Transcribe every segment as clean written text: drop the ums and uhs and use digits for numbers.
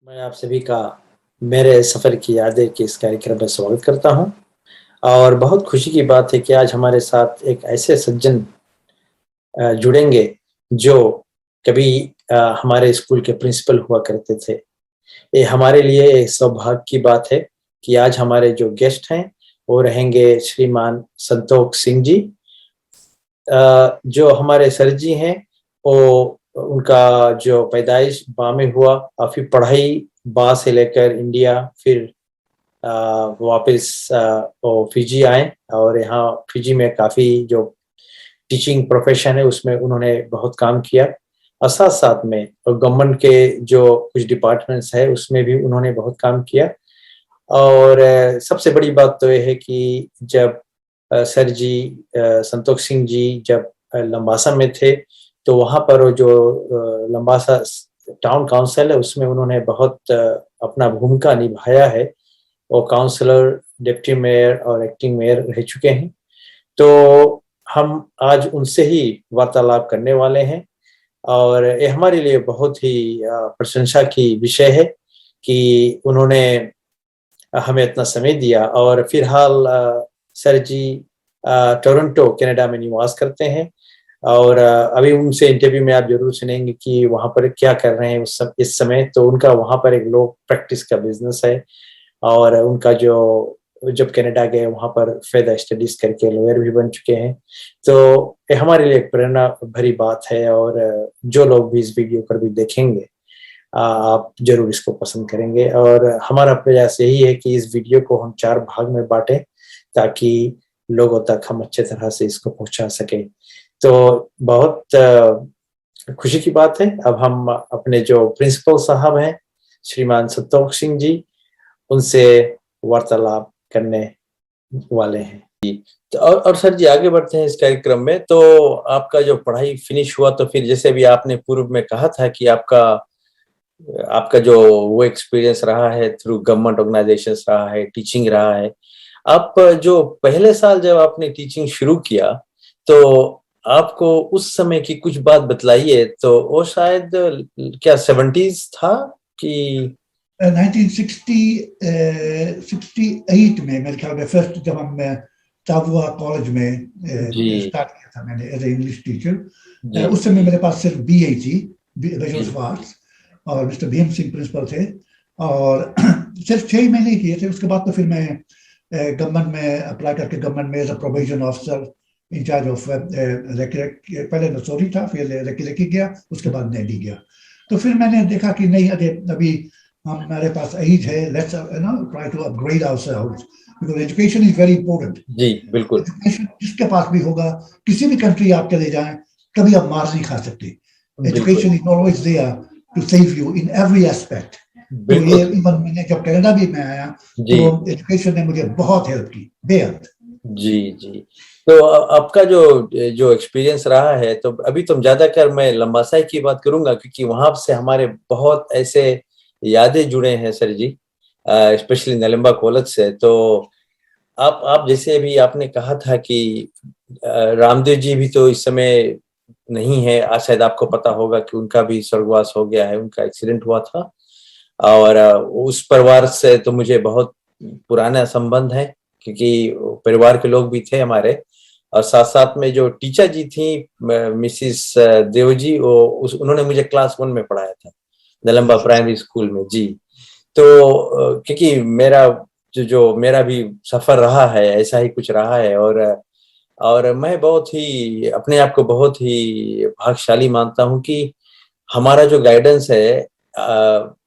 मैं आप सभी का मेरे सफ़र की यादें के इस कार्यक्रम में स्वागत करता हूं और बहुत खुशी की बात है कि आज हमारे साथ एक ऐसे सज्जन जुड़ेंगे जो कभी हमारे स्कूल के प्रिंसिपल हुआ करते थे। ये हमारे लिए एक सौभाग्य की बात है कि आज हमारे जो गेस्ट हैं वो रहेंगे श्रीमान संतोष सिंह जी। जो हमारे सर जी हैं वो उनका जो पैदाइश बा में हुआ और फिर पढ़ाई बा से लेकर इंडिया फिर वापस वो फिजी आए और यहाँ फिजी में काफ़ी जो टीचिंग प्रोफेशन है उसमें उन्होंने बहुत काम किया और साथ-साथ में गवर्नमेंट के जो कुछ डिपार्टमेंट्स है उसमें भी उन्होंने बहुत काम किया। और सबसे बड़ी बात तो ये है कि जब सर जी संतोष सिंह जी जब लंबासा में थे तो वहाँ पर वो जो लंबासा टाउन काउंसिल है उसमें उन्होंने बहुत अपना भूमिका निभाया है। वो काउंसलर, डिप्टी मेयर और एक्टिंग मेयर रह चुके हैं। तो हम आज उनसे ही वार्तालाप करने वाले हैं और ये हमारे लिए बहुत ही प्रशंसा की विषय है कि उन्होंने हमें इतना समय दिया और फिलहाल सर जी टोरंटो कनाडा में निवास करते हैं और अभी उनसे इंटरव्यू में आप ज़रूर सुनेंगे कि वहाँ पर क्या कर रहे हैं इस समय। तो उनका वहाँ पर एक लॉ प्रैक्टिस का बिज़नेस है और उनका जो जब कनाडा गए वहाँ पर फ़र्दर स्टडीज़ करके लॉयर भी बन चुके हैं। तो ये हमारे लिए एक प्रेरणा भरी बात है और जो लोग भी इस वीडियो को भी देखेंगे आप ज़रूर इसको पसंद करेंगे और हमारा प्रयास यही है कि इस वीडियो को हम 4 भाग में बाँटें ताकि लोगों तक हम अच्छे तरह से इसको पहुँचा सकें। तो बहुत खुशी की बात है। अब हम अपने जो प्रिंसिपल साहब हैं, श्रीमान संतोष सिंह जी, उनसे वार्तालाप करने वाले हैं। तो और सर जी आगे बढ़ते हैं इस कार्यक्रम में। तो आपका जो पढ़ाई फिनिश हुआ तो फिर जैसे भी आपने पूर्व में कहा था कि आपका आपका जो वो एक्सपीरियंस रहा है थ्रू गवर्नमेंट ऑर्गेनाइजेशंस रहा है, टीचिंग रहा है। आप जो पहले साल जब आपने टीचिंग शुरू किया, तो आपको उस समय की कुछ बात बतलाइए। तो वो शायद क्या 70s था कि 1968 में मेरे ख्याल में फर्स्ट जब हम ताबुआ कॉलेज में स्टार्ट किया था मैंने एज ए इंग्लिश टीचर। उस समय मेरे पास सिर्फ बीए थी, बैचलर्स ऑफ आर्ट्स, और मिस्टर भीम सिंह प्रिंसिपल थे और सिर्फ 6 महीने किए थे। उसके बाद तो फिर मैं गवर्नमेंट में अप्लाई करके गवर्नमेंट में as a probation officer in charge of पहले नसोरी था, फिर रेकी गया, उसके बाद नैडी गया। तो फिर मैंने देखा कि नहीं, अभी हमारे पास एज है, let's try to upgrade ourselves because education is very important. जी बिल्कुल। एजुकेशन जिसके पास भी होगा, किसी भी कंट्री आप चले जाएं, कभी आप मार नहीं खा सकते। Education is always there to save you in every aspect. तो ये इवन मैंने जब कनाडा भी मैं आया तो एजुकेशन ने मुझे बहुत हेल्प की, बेहद। जी। तो आपका जो एक्सपीरियंस रहा है, तो अभी तुम ज्यादातर मैं लंबासाई की बात करूंगा क्योंकि वहां से हमारे बहुत ऐसे यादें जुड़े हैं सर जी, स्पेशली नलम्बा कॉलेज से। तो आप जैसे अभी आपने कहा था कि रामदेव जी भी तो इस समय नहीं है, आज शायद आपको पता होगा कि उनका भी स्वर्गवास हो गया है, उनका एक्सीडेंट हुआ था। और उस परिवार से तो मुझे बहुत पुराना संबंध है क्योंकि परिवार के लोग भी थे हमारे, और साथ साथ में जो टीचर जी थी मिसिस देव जी, उन्होंने मुझे क्लास 1 में पढ़ाया था नलम्बा प्राइमरी स्कूल में जी। तो क्योंकि मेरा भी सफर रहा है, ऐसा ही कुछ रहा है और मैं बहुत ही अपने आप को बहुत ही भाग्यशाली मानता हूँ कि हमारा जो गाइडेंस है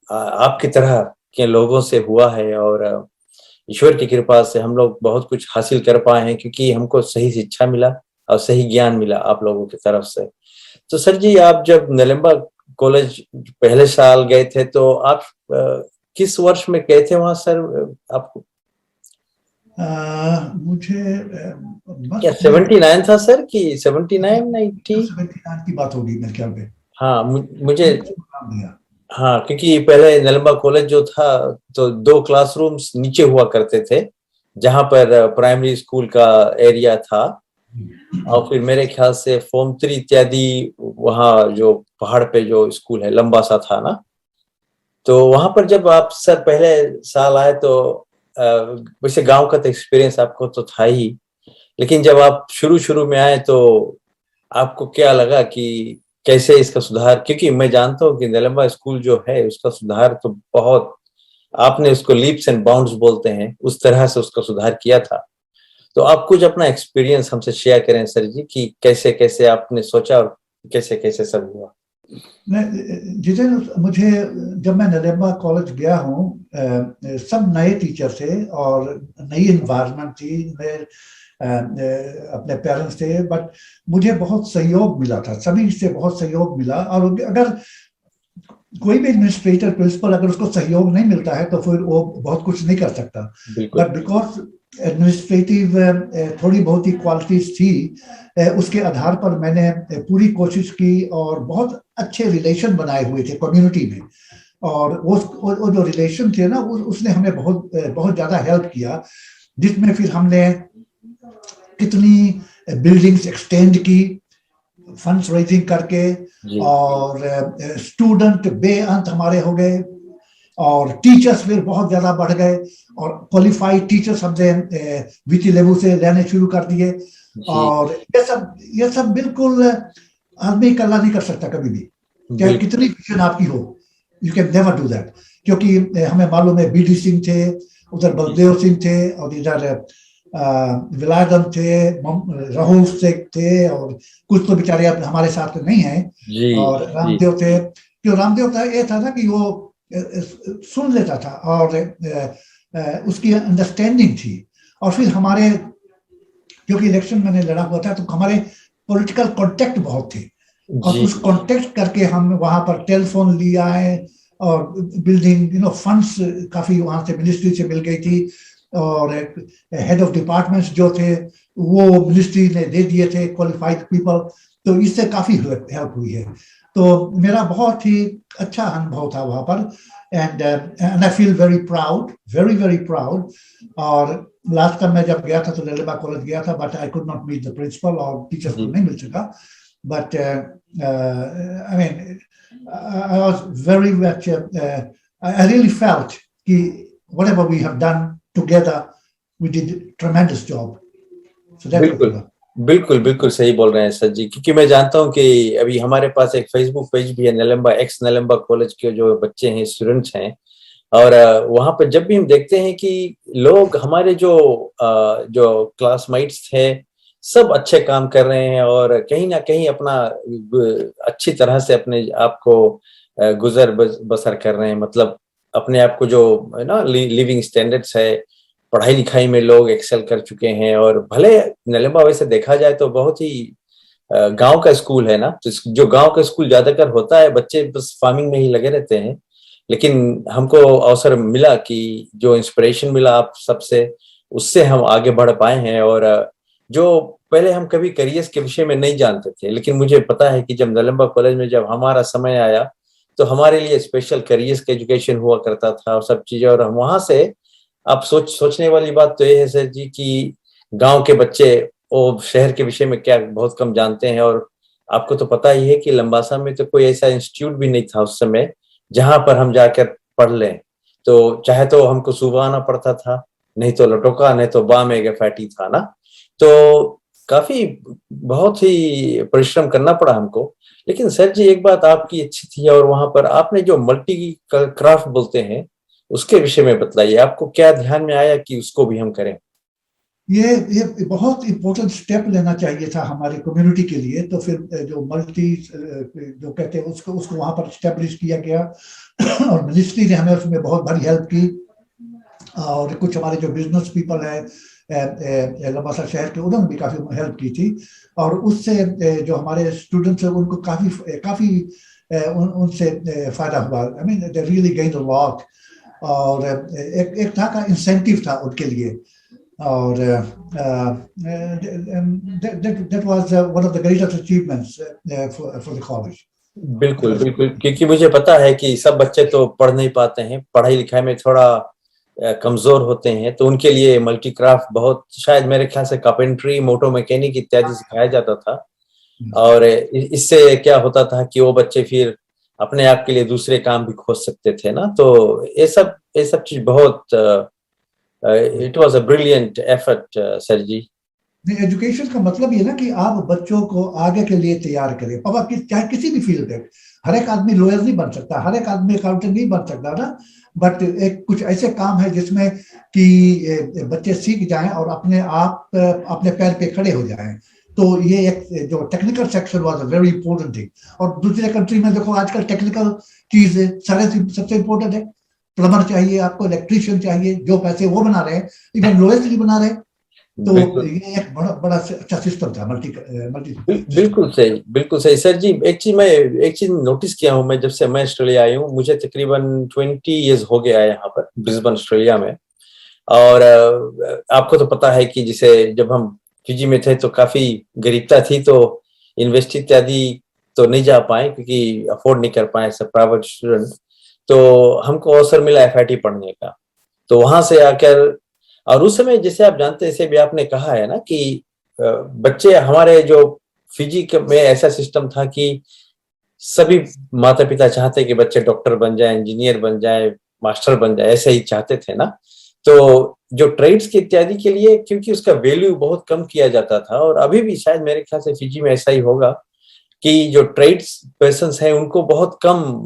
आपकी तरह के लोगों से हुआ है और ईश्वर की कृपा से हम लोग बहुत कुछ हासिल कर पाए हैं क्योंकि हमको सही शिक्षा मिला और सही ज्ञान मिला आप लोगों की तरफ से। तो सर जी आप जब नलम्बा कॉलेज पहले साल गए थे तो आप किस वर्ष में गए थे वहां सर? आपको मुझे क्या 79 था सर कि 79 90? 79 की बात होगी मेरे ख्याल में। हाँ मुझे हाँ, क्योंकि पहले नलम्बा कॉलेज जो था तो 2 क्लासरूम्स नीचे हुआ करते थे जहां पर प्राइमरी स्कूल का एरिया था, और फिर मेरे ख्याल से फॉर्म 3 इत्यादि वहाँ जो पहाड़ पे जो स्कूल है लंबा सा था ना। तो वहां पर जब आप सर पहले साल आए तो वैसे गांव का तो एक्सपीरियंस आपको तो था ही, लेकिन जब आप शुरू शुरू में आए तो आपको क्या लगा कि कैसे इसका सुधार, क्योंकि मैं जानता हूँ कि निलंबा स्कूल जो है उसका सुधार तो बहुत, आपने उसको लीप्स एंड बाउंड्स बोलते हैं, उस तरह से उसका सुधार किया था। तो आप कुछ अपना एक्सपीरियंस हमसे शेयर करें सर जी कि कैसे कैसे आपने सोचा और कैसे कैसे सब हुआ। जितेंद्र, मुझे जब मैं निलंबा कॉलेज गया हूँ, सब नए टीचर थे और नई इन्वायरमेंट थी, नए अपने पेरेंट्स थे, बट मुझे बहुत सहयोग मिला था, सभी से बहुत सहयोग मिला। और अगर कोई भी एडमिनिस्ट्रेटर प्रिंसिपल अगर उसको सहयोग नहीं मिलता है तो फिर वो बहुत कुछ नहीं कर सकता। बट बिकॉज एडमिनिस्ट्रेटिव थोड़ी बहुत ही क्वालिटीज थी, उसके आधार पर मैंने पूरी कोशिश की और बहुत अच्छे रिलेशन बनाए हुए थे कम्युनिटी में। और वो जो रिलेशन थे ना, उसने हमें बहुत बहुत ज्यादा हेल्प किया, जिसमें फिर हमने कितनी बिल्डिंग्स एक्सटेंड की फंड्स रेजिंग करके, और स्टूडेंट बेअंत हमारे हो गए, और टीचर्स फिर बहुत ज्यादा बढ़ गए, और क्वालिफाइड टीचर्स हमने वीटी लेवल से लेने शुरू कर दिए। और ये सब बिल्कुल आदमी इकल्ला नहीं कर सकता कभी भी, चाहे कितनी विजन आपकी हो, you can never do that. क्योंकि हमें मालूम है बीडी सिंह थे, उधर बलदेव सिंह थे, और इधर विलायतम थे, राहुल शेख थे, और कुछ तो बेचारे हमारे साथ नहीं हैं, और रामदेव थे। जो रामदेव था ये था ना कि वो सुन लेता था और उसकी अंडरस्टैंडिंग थी। और फिर हमारे, क्योंकि इलेक्शन मैंने लड़ा हुआ था, तो हमारे पॉलिटिकल कॉन्टेक्ट बहुत थे, और उस कॉन्टेक्ट करके हम वहां पर टेलीफोन लिया है, और बिल्डिंग फंड्स काफी वहां से मिनिस्ट्री से मिल गई थी, और हेड ऑफ डिपार्टमेंट्स जो थे वो मिनिस्ट्री ने दे दिए थे, क्वालिफाइड पीपल। तो इससे काफी हेल्प हुई है। तो मेरा बहुत ही अच्छा अनुभव था वहां पर, and I feel very proud, very very proud. और लास्ट टाइम मैं जब गया था तो निलंबा कॉलेज गया था, but I could not meet the principal, और टीचर्स को नहीं मिल सका। But I mean I was very much, I really felt that whatever we have done together, we did a tremendous job. So that's बिल्कुल बिल्कुल बिल्कुल सही बोल रहे हैं सर जी, क्योंकि मैं जानता हूं कि अभी हमारे पास एक फेसबुक पेज भी है, निलंबा एक्स निलंबा कॉलेज के जो बच्चे हैं, स्टूडेंट्स हैं, और वहां पर जब भी हम देखते हैं कि लोग हमारे जो क्लासमेट्स थे सब अच्छे काम कर रहे हैं, और कहीं ना कहीं अपना अच्छी तरह से अपने आप को गुजर बसर कर रहे हैं, मतलब अपने आप को जो है ना लिविंग स्टैंडर्ड्स है, पढ़ाई लिखाई में लोग एक्सेल कर चुके हैं। और भले निलंबा वैसे देखा जाए तो बहुत ही गांव का स्कूल है ना, तो जो गांव का स्कूल ज्यादातर होता है, बच्चे बस फार्मिंग में ही लगे रहते हैं, लेकिन हमको अवसर मिला कि जो इंस्पिरेशन मिला आप सबसे, उससे हम आगे बढ़ पाए हैं। और जो पहले हम कभी करियर्स के विषय में नहीं जानते थे, लेकिन मुझे पता है कि जब निलंबा कॉलेज में जब हमारा समय आया तो हमारे लिए स्पेशल करियर्स का एजुकेशन हुआ करता था और सब चीजें। और हम वहां से, आप सोचने वाली बात तो ये है सर जी कि गांव के बच्चे वो शहर के विषय में क्या बहुत कम जानते हैं। और आपको तो पता ही है कि लंबासा में तो कोई ऐसा इंस्टीट्यूट भी नहीं था उस समय जहां पर हम जाकर पढ़ लें, तो चाहे तो हमको सुबह आना पड़ता था, नहीं तो लटोका, नहीं तो बा में फैटी था ना। तो काफी बहुत ही परिश्रम करना पड़ा हमको। लेकिन सर जी एक बात आपकी अच्छी थी, और वहां पर आपने जो मल्टी क्राफ्ट बोलते हैं उसके विषय में बतलाइए, आपको क्या ध्यान में आया कि उसको भी हम करें? ये बहुत इंपॉर्टेंट स्टेप लेना चाहिए था हमारी कम्युनिटी के लिए। तो फिर जो मल्टी जो कहते हैं उसको वहां पर स्टेब्लिश किया गया, और मिनिस्ट्री ने हमें उसमें बहुत बड़ी हेल्प की। और कुछ हमारे जो बिजनेस पीपल है लंबासा शहर के, उन्होंने भी काफी हेल्प की थी। और उससे जो हमारे स्टूडेंट्स हैं उनको काफी उनसे फायदा हुआ। I mean they really gained a lot. और एक था का इंसेंटिव था उनके लिए, और that was one of the greatest achievements for the college. बिल्कुल बिल्कुल, क्योंकि मुझे पता है कि सब बच्चे तो पढ़ नहीं पाते हैं, पढ़ाई लिखाई में थोड़ा कमजोर होते हैं, तो उनके लिए मल्टी क्राफ्ट बहुत, शायद मेरे ख्याल से कार्पेंट्री, मोटो मैकेनिक इत्यादि सिखाया जाता था। और इससे क्या होता था कि वो बच्चे फिर अपने आप के लिए दूसरे काम भी खोज सकते थे ना। तो ये सब चीज बहुत it was a brilliant effort sir ji. Education का मतलब ये ना कि आप बच्चों को आगे के लिए तैयार करें। अब आप चाहे किसी भी फील्ड में, हर एक आदमी लॉयर नहीं बन सकता, हर एक आदमी अकाउंटेंट नहीं बन सकता ना, बट एक कुछ ऐसे काम है जिसमें कि बच्चे सीख जाएं और अपने आप अपने पैर पे खड़े हो जाएं। तो ये एक जो technical section was a very important thing. और दूसरे कंट्री में देखो आजकल टेक्निकल चीज सारे सबसे इंपॉर्टेंट है। प्लम्बर चाहिए आपको, इलेक्ट्रीशियन चाहिए, जो पैसे वो बना रहे हैं, इवन लॉयर्स नहीं बना रहे। तो ये एक बड़ा बड़ा अच्छा सिस्टम था, बिल्कुल सही, बिल्कुल सही सर जी। एक चीज नोटिस किया हूँ मैं, जब से मैं ऑस्ट्रेलिया आई हूँ, मुझे तकरीबन 20 इयर्स हो गया है यहाँ पर ब्रिस्बेन ऑस्ट्रेलिया में। और आपको तो पता है कि जिसे जब हम फिजी में थे तो काफी गरीबता थी, तो यूनिवर्सिटी इत्यादि तो नहीं जा पाए क्योंकि अफोर्ड नहीं कर पाए सब प्राइवेट स्टूडेंट। तो हमको अवसर मिला एफआईटी पढ़ने का, तो वहां से आकर, और उस समय जैसे आप जानते हैं, जैसे भी आपने कहा है ना कि बच्चे हमारे जो फिजी में ऐसा सिस्टम था कि सभी माता पिता चाहते कि बच्चे डॉक्टर बन जाए, इंजीनियर बन जाए, मास्टर बन जाए, ऐसे ही चाहते थे ना। तो जो ट्रेड्स के इत्यादि के लिए, क्योंकि उसका वैल्यू बहुत कम किया जाता था, और अभी भी शायद मेरे ख्याल से फिजी में ऐसा ही होगा कि जो ट्रेड्स पर्सन्स हैं उनको बहुत कम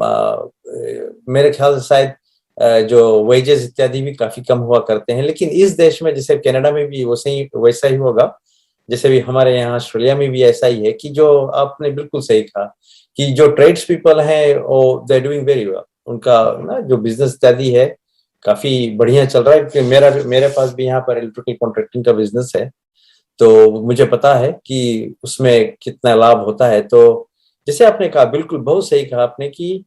मेरे ख्याल से शायद जो वेजेस इत्यादि भी काफी कम हुआ करते हैं। लेकिन इस देश में जैसे कनाडा में भी वैसा ही होगा, जैसे भी हमारे यहाँ ऑस्ट्रेलिया में भी ऐसा ही है कि जो आपने बिल्कुल सही कहा कि जो ट्रेड्स पीपल हैं वो they are doing very well. उनका ना जो बिजनेस इत्यादि है काफी बढ़िया चल रहा है, क्योंकि मेरे पास भी यहाँ पर इलेक्ट्रिकल कॉन्ट्रैक्टिंग का बिजनेस है, तो मुझे पता है कि उसमें कितना लाभ होता है। तो जैसे आपने कहा, बिल्कुल बहुत सही कहा आपने कि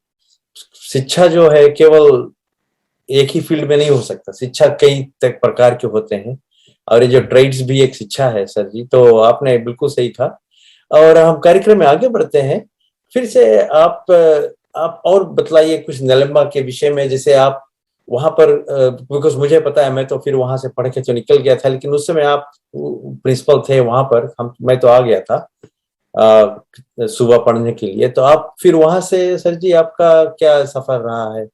शिक्षा जो है केवल एक ही फील्ड में नहीं हो सकता, शिक्षा कई तक प्रकार के होते हैं, और ये जो ट्रेड्स भी एक शिक्षा है सर जी। तो आपने बिल्कुल सही कहा। और हम कार्यक्रम में आगे बढ़ते हैं। फिर से आप और बतलाइए कुछ निलंबा के विषय में, जैसे आप वहां पर, बिकॉज मुझे पता है, मैं तो फिर वहां से पढ़ के तो निकल गया था, लेकिन उस समय आप प्रिंसिपल थे वहां पर, मैं तो आ गया था सुबह पढ़ने के लिए। तो आप फिर वहां से सर जी आपका क्या सफर रहा है?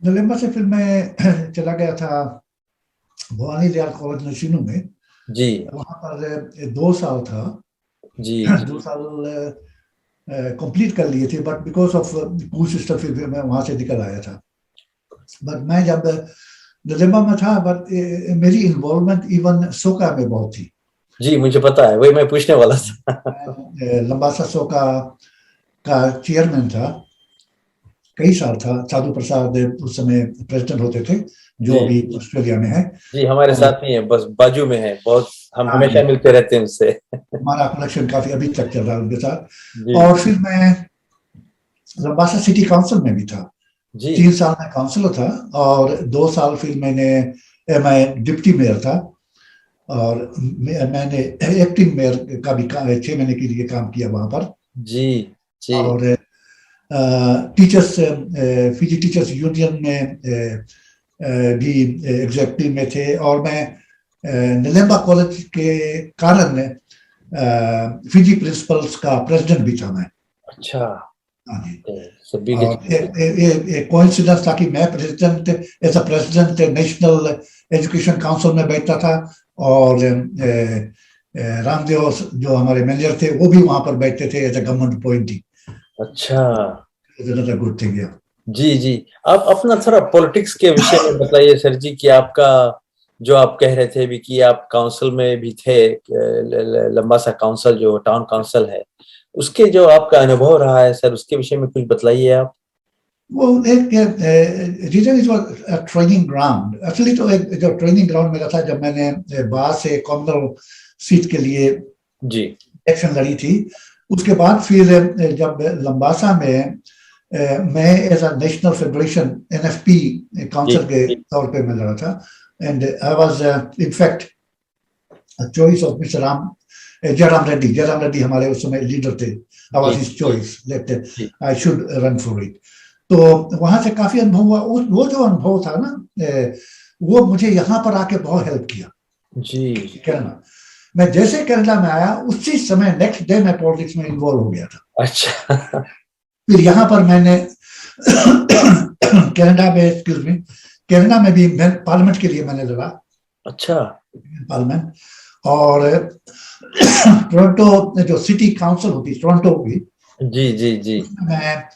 निलंबा से फिर मैं चला गया था भवानी दयाल कॉलेज नशीनू में। जी वहां पर 2 साल था। जी जी 2 साल कंप्लीट कर लिए थे, but because of cool system फिर मैं वहां से निकल आया था। बट मैं जब निलंबा में था, बट मेरी इन्वॉल्वमेंट इवन सोका में बहुत थी। जी, मुझे पता है, वही मैं पूछने वाला था। लंबासा सोका का चेयरमैन था, कई साल था। साधु प्रसाद उस समय प्रेसिडेंट होते थे, जो जी अभी ऑस्ट्रेलिया में है। जी, हमारे और साथ ही है, बस बाजू में है, बहुत हम हाँ हमेशा जी, मिलते रहते हैं उससे। हमारा कनेक्शन काफी अभी तक चल रहा है उनके साथ। जी और फिर मैं लंबासा सिटी काउंसिल में भी था। जी 3 साल में काउंसिलर था, और 2 साल फिर मैं डिप्टी मेयर था। और मैंने एक्टिंग मेयर का भी 6 महीने के लिए काम किया वहां पर। जी जी और टीचर्स फिजी टीचर्स यूनियन में भी एग्जेक्टिव में थे। और मैं निलंबा कॉलेज के कारण फिजी प्रिंसिपल्स का प्रेसिडेंट भी था मैं। अच्छा, हाँ जी। सभी के और एक कोइंसिडेंस था कि मैं president as a president National Education Council में बैठता था, और रामदेव जो हमारे मैनेजर थे वो भी वहां पर बैठते थे एज अ गवर्नमेंट अपॉइंटी। अच्छा। Good thing. जी जी, आप अपना थोड़ा पॉलिटिक्स के विषय में बताइए सर जी, कि आपका जो आप कह रहे थे भी कि आप काउंसिल में भी थे, लंबा सा काउंसिल जो टाउन काउंसिल है, उसके जो आपका अनुभव रहा है सर, उसके विषय में कुछ बताइए आप। वो एक reason is training ground. Actually तो एक जो ट्रेनिंग ग्राउंड मेरा था, जब मैंने बाहर से कॉमनल सीट के लिए जी इलेक्शन लड़ी थी, उसके बाद फिर जब लंबासा में मैं as a National Federation NFP जी काउंसिल के तौर पे मैं लड़ा था। And I was in fact choice of mister Jairam Reddy. Jairam Reddy हमारे उस समय लीडर थे। आई वाज जी हिज चॉइस दैट जी I should run for it. तो वहां से काफी अनुभव हुआ। वो जो अनुभव था ना, वो मुझे यहाँ पर आके बहुत हेल्प किया। जी। कनाडा मैं जैसे कनाडा में आया, उसी समय नेक्स्ट डे मैं पॉलिटिक्स में इन्वॉल्व हो गया था। अच्छा। फिर यहाँ पर मैंने कनाडा में भी पार्लियामेंट के लिए मैंने लड़ा। अच्छा। पार्लियामेंट, और टोरंटो जो सिटी काउंसिल होती है टोरंटो की, जी मैं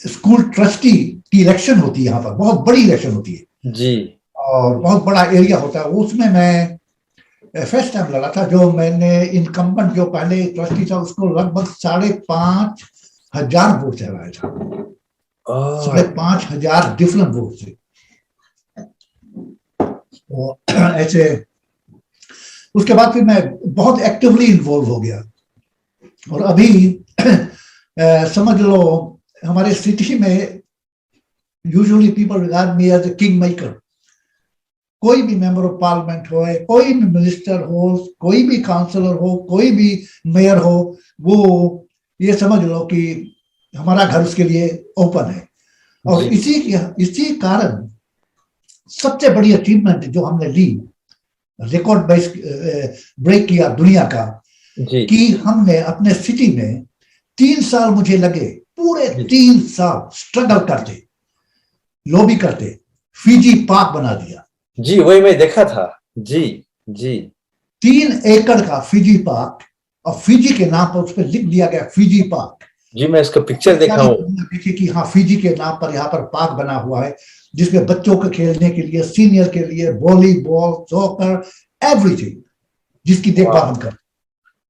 स्कूल ट्रस्टी की इलेक्शन होती है यहाँ पर, बहुत बड़ी इलेक्शन होती है जी, और बहुत बड़ा एरिया होता है। उसमें मैं फर्स्ट टाइम लड़ा था। जो मैंने इनकम्बेंट जो पहले ट्रस्टी था उसको लगभग 5,500 वोट से हराया था। 5,500 डिफरेंट वोट से। ऐसे उसके बाद फिर मैं बहुत एक्टिवली इन्वॉल्व हो गया, और अभी समझ लो हमारे सिटी में usually people regard me as a king maker. कोई भी मेंबर ऑफ पार्लियामेंट हो, कोई भी मिनिस्टर हो, कोई भी काउंसलर हो, कोई भी मेयर हो, वो ये समझ लो कि हमारा घर उसके लिए ओपन है। और इसी कारण सबसे बड़ी अचीवमेंट जो हमने ली, रिकॉर्ड ब्रेक किया दुनिया का, कि हमने अपने सिटी में 3 साल मुझे लगे, पूरे 3 साल स्ट्रगल करते, लॉबी करते, फिजी पार्क बना दिया। जी, वही मैं देखा था। जी जी, 3 एकड़ का फिजी पार्क, और फिजी के नाम पर उस पर लिख दिया गया फिजी पार्क। जी, मैं इसका पिक्चर देखा हूँ। देखिए कि हाँ, फिजी के नाम पर यहाँ पर पार्क बना हुआ है, जिसमें बच्चों के खेलने के लिए, सीनियर के लिए, वॉलीबॉल, सॉकर, एवरीथिंग, जिसकी देखभाल हम करते।